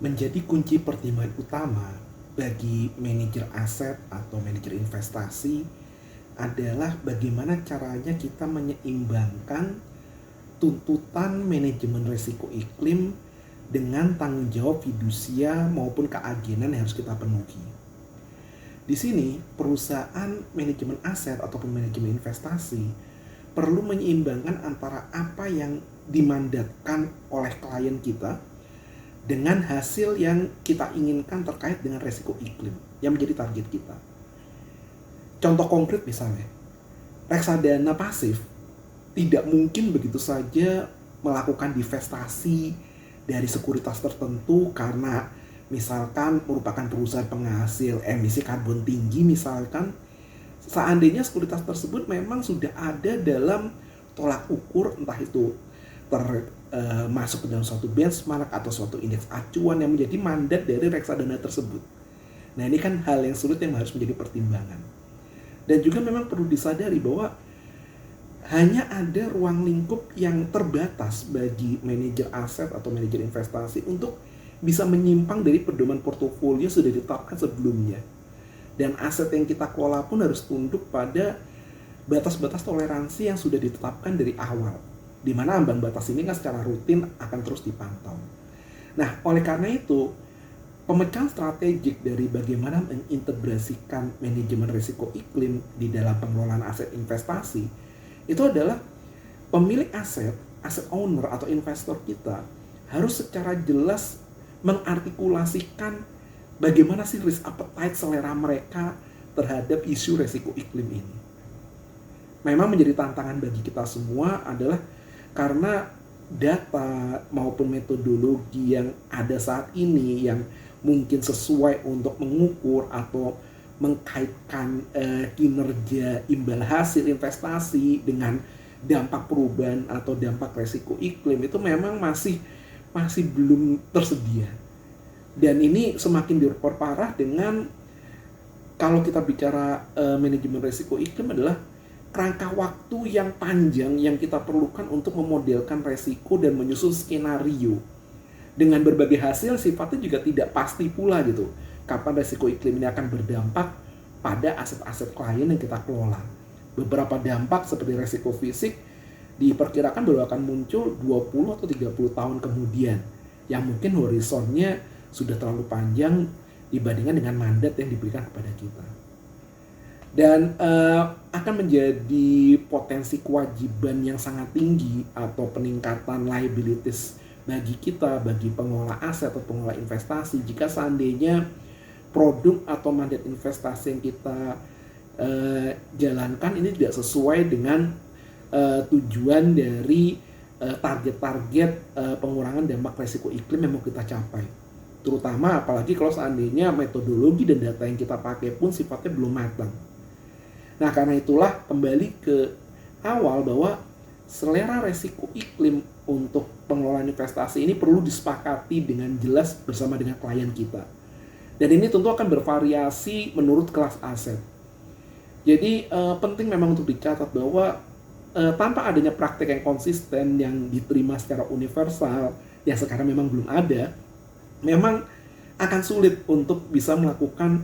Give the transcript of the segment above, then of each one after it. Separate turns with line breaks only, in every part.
Menjadi kunci pertimbangan utama bagi manajer aset atau manajer investasi adalah bagaimana caranya kita menyeimbangkan tuntutan manajemen risiko iklim dengan tanggung jawab fidusia maupun keagenan yang harus kita penuhi. Di sini, perusahaan manajemen aset ataupun manajemen investasi perlu menyeimbangkan antara apa yang dimandatkan oleh klien kita dengan hasil yang kita inginkan terkait dengan risiko iklim yang menjadi target kita. Contoh konkret misalnya, reksadana pasif tidak mungkin begitu saja melakukan divestasi dari sekuritas tertentu karena misalkan merupakan perusahaan penghasil emisi karbon tinggi misalkan. Seandainya sekuritas tersebut memang sudah ada dalam tolak ukur, entah itu masuk ke dalam suatu benchmark atau suatu indeks acuan yang menjadi mandat dari reksadana tersebut. Nah, ini kan hal yang sulit yang harus menjadi pertimbangan. Dan juga memang perlu disadari bahwa hanya ada ruang lingkup yang terbatas bagi manajer aset atau manajer investasi untuk bisa menyimpang dari pedoman portofolio sudah ditetapkan sebelumnya. Dan aset yang kita kelola pun harus tunduk pada batas-batas toleransi yang sudah ditetapkan dari awal, di mana ambang batas ini kan secara rutin akan terus dipantau. Nah, oleh karena itu, pemecahan strategik dari bagaimana mengintegrasikan manajemen risiko iklim di dalam pengelolaan aset investasi itu adalah pemilik aset owner atau investor kita harus secara jelas mengartikulasikan bagaimana sih risk appetite selera mereka terhadap isu risiko iklim ini. Memang menjadi tantangan bagi kita semua adalah karena data maupun metodologi yang ada saat ini yang mungkin sesuai untuk mengukur atau mengkaitkan kinerja imbal hasil investasi dengan dampak perubahan atau dampak resiko iklim itu memang masih belum tersedia. Dan ini semakin diperparah dengan kalau kita bicara manajemen risiko iklim adalah rangka waktu yang panjang yang kita perlukan untuk memodelkan resiko dan menyusun skenario. Dengan berbagai hasil sifatnya juga tidak pasti pula gitu. Kapan resiko iklim ini akan berdampak pada aset-aset klien yang kita kelola. Beberapa dampak seperti resiko fisik diperkirakan baru akan muncul 20 atau 30 tahun kemudian. Yang mungkin horizonnya sudah terlalu panjang dibandingkan dengan mandat yang diberikan kepada kita. Dan akan menjadi potensi kewajiban yang sangat tinggi atau peningkatan liabilities bagi kita, bagi pengelola aset atau pengelola investasi jika seandainya produk atau mandat investasi yang kita jalankan ini tidak sesuai dengan tujuan dari target-target pengurangan dampak risiko iklim yang mau kita capai. Terutama apalagi kalau seandainya metodologi dan data yang kita pakai pun sifatnya belum matang. Nah, karena itulah kembali ke awal bahwa selera resiko iklim untuk pengelolaan investasi ini perlu disepakati dengan jelas bersama dengan klien kita. Dan ini tentu akan bervariasi menurut kelas aset. Jadi penting memang untuk dicatat bahwa tanpa adanya praktek yang konsisten yang diterima secara universal, yang sekarang memang belum ada, memang akan sulit untuk bisa melakukan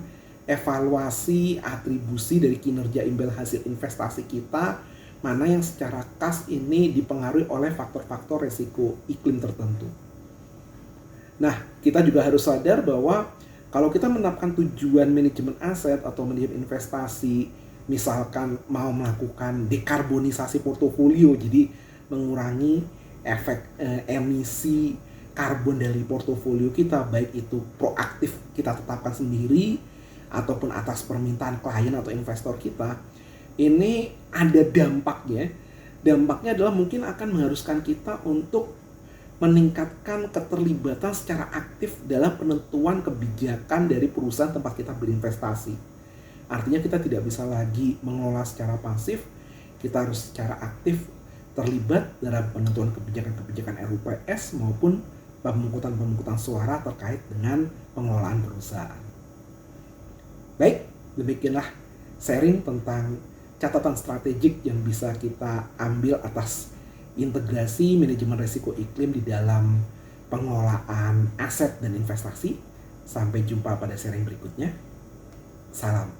evaluasi atribusi dari kinerja imbal hasil investasi kita, mana yang secara khas ini dipengaruhi oleh faktor-faktor resiko iklim tertentu. Nah, kita juga harus sadar bahwa kalau kita menetapkan tujuan manajemen aset atau manajemen investasi, misalkan mau melakukan dekarbonisasi portofolio, jadi mengurangi efek emisi karbon dari portofolio kita, baik itu proaktif kita tetapkan sendiri ataupun atas permintaan klien atau investor kita, ini ada dampaknya. Dampaknya adalah mungkin akan mengharuskan kita untuk meningkatkan keterlibatan secara aktif dalam penentuan kebijakan dari perusahaan tempat kita berinvestasi. Artinya kita tidak bisa lagi mengelola secara pasif, kita harus secara aktif terlibat dalam penentuan kebijakan-kebijakan RUPS maupun pemungutan suara terkait dengan pengelolaan perusahaan. Baik, demikianlah sharing tentang catatan strategik yang bisa kita ambil atas integrasi manajemen risiko iklim di dalam pengelolaan aset dan investasi. Sampai jumpa pada sharing berikutnya. Salam.